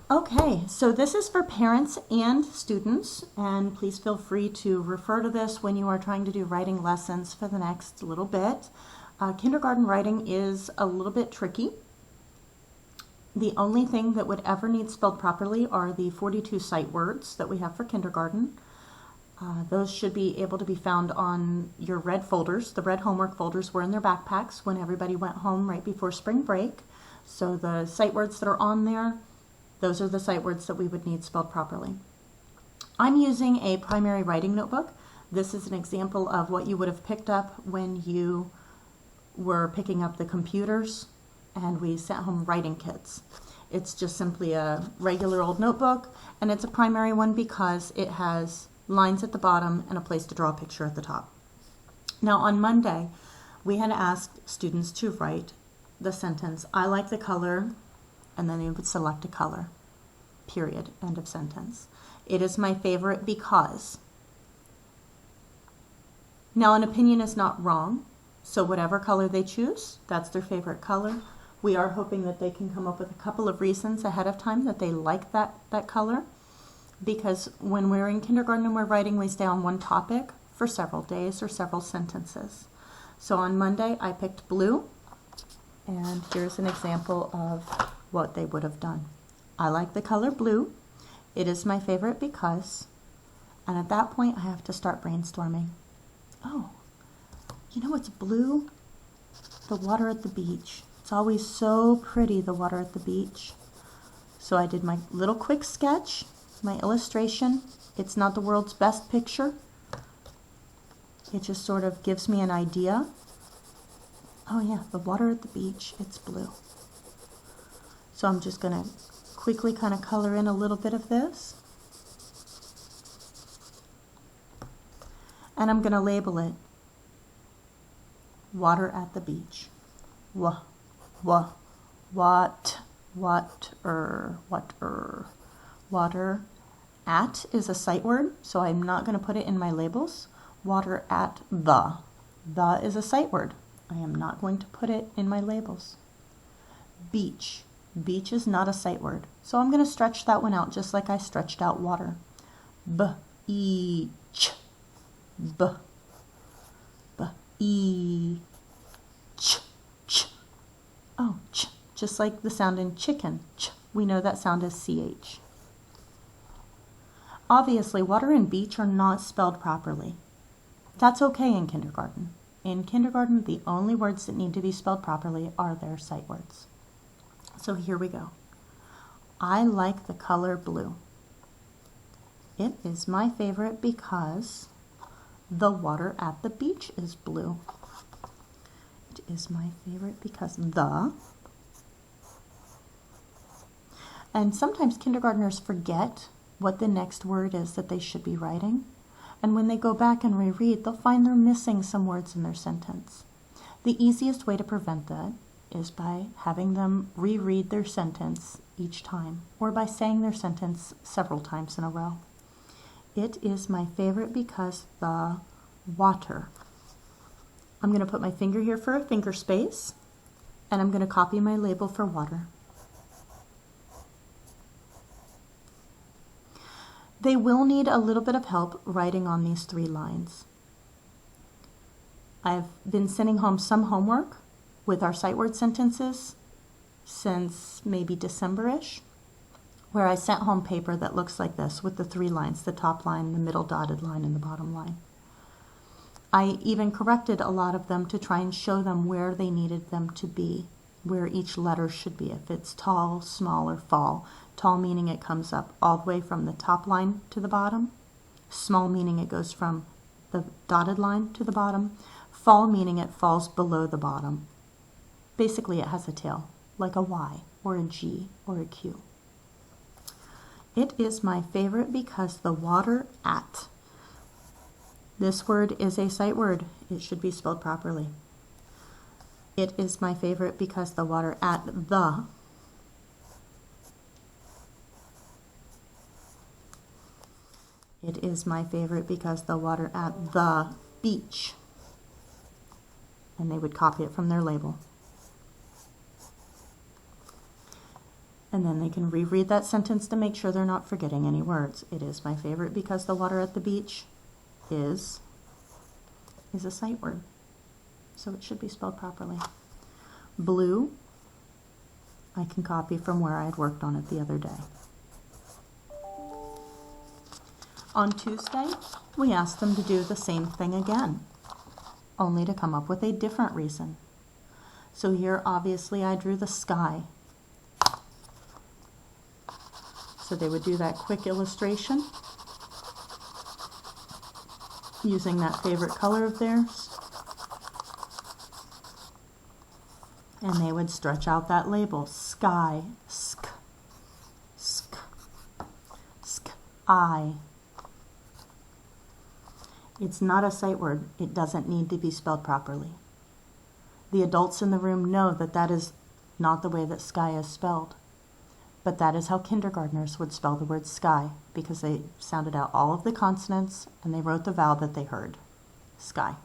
Okay, so this is for parents and students, and please feel free to refer to this when you are trying to do writing lessons for the next little bit. Kindergarten writing is a little bit tricky. The only thing that would ever need spelled properly are the 42 sight words that we have for kindergarten. Those should be able to be found on your red folders. The red homework folders were in their backpacks when everybody went home right before spring break. So the sight words that are on there, those are the sight words that we would need spelled properly. I'm using a primary writing notebook. This is an example of what you would have picked up when you were picking up the computers and we sent home writing kits. It's just simply a regular old notebook, and it's a primary one because it has lines at the bottom and a place to draw a picture at the top. Now on Monday, we had asked students to write the sentence, "I like the color," and then they would select a color, period, end of sentence. It is my favorite because. Now an opinion is not wrong, so whatever color they choose, that's their favorite color. We are hoping that they can come up with a couple of reasons ahead of time that they like that color, because when we're in kindergarten and we're writing, we stay on one topic for several days or several sentences. So on Monday, I picked blue, and here's an example of what they would have done. I like the color blue. It is my favorite because, and at that point I have to start brainstorming. Oh, you know what's blue? The water at the beach. It's always so pretty, the water at the beach. So I did my little quick sketch, my illustration. It's not the world's best picture. It just sort of gives me an idea. Oh yeah, the water at the beach, it's blue. So I'm just going to quickly kind of color in a little bit of this. And I'm going to label it water at the beach. Water at is a sight word, so I'm not going to put it in my labels. Water at the. The is a sight word. I am not going to put it in my labels. Beach. Beach is not a sight word, so I'm going to stretch that one out just like I stretched out water. Beach. Ch. Oh, ch. Just like the sound in chicken. Ch. We know that sound as CH. Obviously, water and beach are not spelled properly. That's okay in kindergarten. In kindergarten, the only words that need to be spelled properly are their sight words. So here we go. I like the color blue. It is my favorite because the water at the beach is blue. It is my favorite because the. And sometimes kindergartners forget what the next word is that they should be writing. And when they go back and reread, they'll find they're missing some words in their sentence. The easiest way to prevent that is by having them reread their sentence each time, or by saying their sentence several times in a row. It is my favorite because the water. I'm going to put my finger here for a finger space, and I'm going to copy my label for water. They will need a little bit of help writing on these 3 lines. I've been sending home some homework with our sight word sentences since maybe December-ish, where I sent home paper that looks like this with the 3 lines, the top line, the middle dotted line, and the bottom line. I even corrected a lot of them to try and show them where they needed them to be, where each letter should be, if it's tall, small, or fall. Tall meaning it comes up all the way from the top line to the bottom. Small meaning it goes from the dotted line to the bottom. Fall meaning it falls below the bottom. Basically it has a tail, like a Y or a G or a Q. It is my favorite because the water at. This word is a sight word. It should be spelled properly. It is my favorite because the water at the. It is my favorite because the water at the beach. And they would copy it from their label. And then they can reread that sentence to make sure they're not forgetting any words. It is my favorite because the water at the beach is a sight word. So it should be spelled properly. Blue, I can copy from where I had worked on it the other day. On Tuesday, we asked them to do the same thing again, only to come up with a different reason. So here, obviously, I drew the sky. So they would do that quick illustration using that favorite color of theirs. And they would stretch out that label, sky, sk, sk, sk, I. It's not a sight word. It doesn't need to be spelled properly. The adults in the room know that that is not the way that sky is spelled. But that is how kindergartners would spell the word sky, because they sounded out all of the consonants and they wrote the vowel that they heard, sky.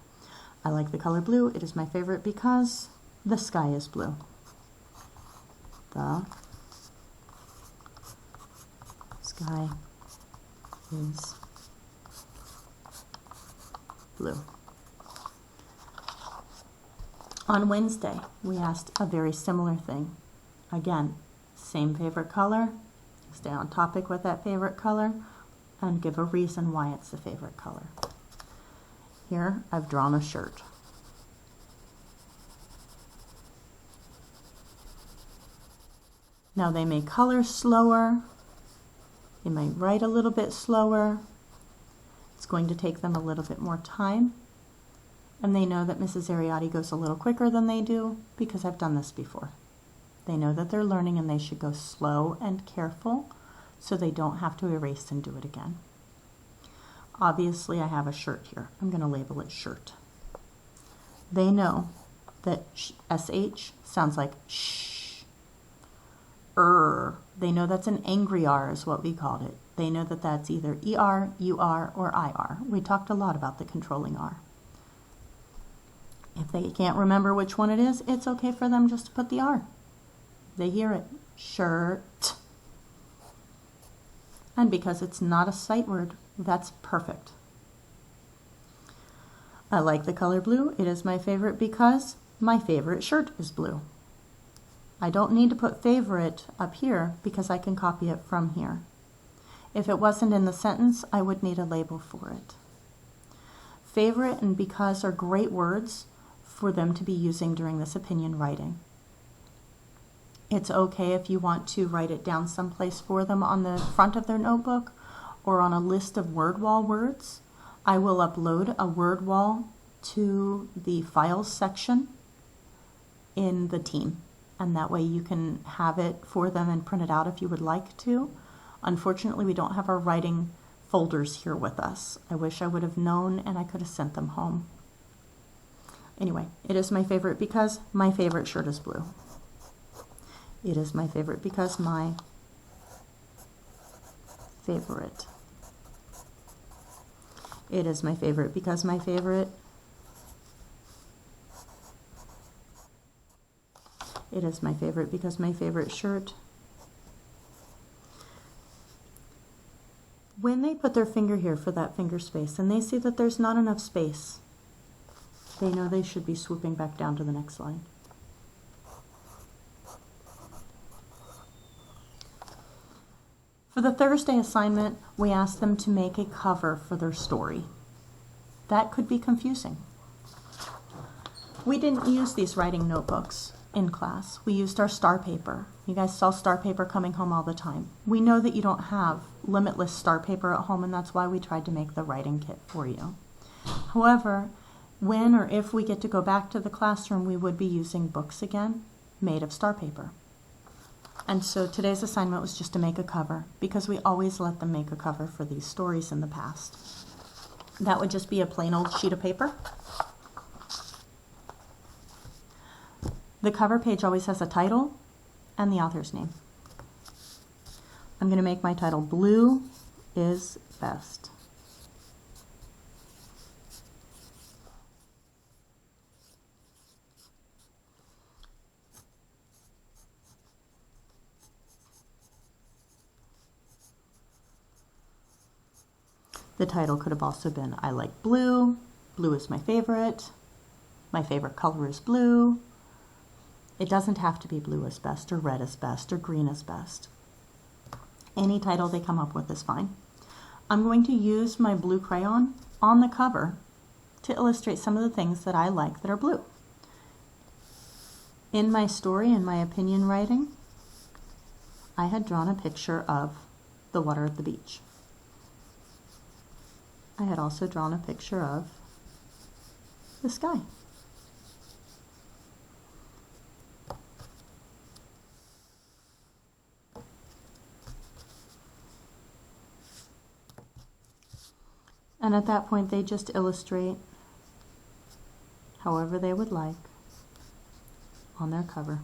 I like the color blue. It is my favorite because the sky is blue. The sky is blue. On Wednesday, we asked a very similar thing. Again, same favorite color, stay on topic with that favorite color, and give a reason why it's the favorite color. Here, I've drawn a shirt. Now they may color slower, they might write a little bit slower. It's going to take them a little bit more time, and they know that Mrs. Ariotti goes a little quicker than they do because I've done this before. They know that they're learning and they should go slow and careful so they don't have to erase and do it again. Obviously, I have a shirt here. I'm going to label it shirt. They know that SH sounds like shh. They know that's an angry R is what we called it. They know that that's either ER, UR, or IR. We talked a lot about the controlling R. If they can't remember which one it is, it's okay for them just to put the R. They hear it, shirt. And because it's not a sight word, that's perfect. I like the color blue. It is my favorite because my favorite shirt is blue. I don't need to put favorite up here because I can copy it from here. If it wasn't in the sentence, I would need a label for it. Favorite and because are great words for them to be using during this opinion writing. It's okay if you want to write it down someplace for them on the front of their notebook or on a list of word wall words. I will upload a word wall to the files section in the team, and that way you can have it for them and print it out if you would like to. Unfortunately, we don't have our writing folders here with us. I wish I would have known and I could have sent them home. Anyway, it is my favorite because my favorite shirt is blue. It is my favorite because my favorite. It is my favorite because my favorite. It is my favorite because my favorite shirt. When they put their finger here for that finger space and they see that there's not enough space, they know they should be swooping back down to the next line. For the Thursday assignment, we asked them to make a cover for their story. That could be confusing. We didn't use these writing notebooks in class. We used our star paper. You guys saw star paper coming home all the time. We know that you don't have limitless star paper at home, and that's why we tried to make the writing kit for you. However, when or if we get to go back to the classroom, we would be using books again made of star paper. And so today's assignment was just to make a cover, because we always let them make a cover for these stories in the past. That would just be a plain old sheet of paper. The cover page always has a title and the author's name. I'm going to make my title Blue is Best. The title could have also been I like blue, blue is my favorite color is blue. It doesn't have to be blue is best or red is best or green is best. Any title they come up with is fine. I'm going to use my blue crayon on the cover to illustrate some of the things that I like that are blue. In my story, in my opinion writing, I had drawn a picture of the water at the beach. I had also drawn a picture of the sky. And at that point, they just illustrate however they would like on their cover.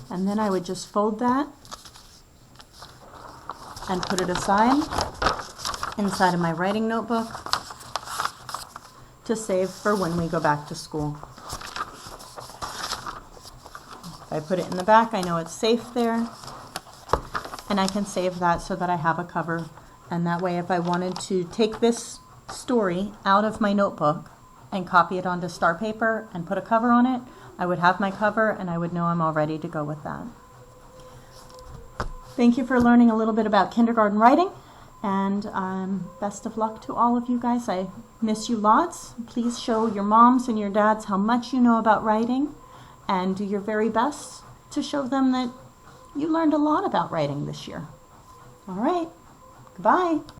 And then I would just fold that and put it aside inside of my writing notebook to save for when we go back to school. If I put it in the back, I know it's safe there, and I can save that so that I have a cover. And that way, if I wanted to take this story out of my notebook and copy it onto star paper and put a cover on it, I would have my cover and I would know I'm all ready to go with that. Thank you for learning a little bit about kindergarten writing, and best of luck to all of you guys. I miss you lots. Please show your moms and your dads how much you know about writing and do your very best to show them that you learned a lot about writing this year. All right, goodbye.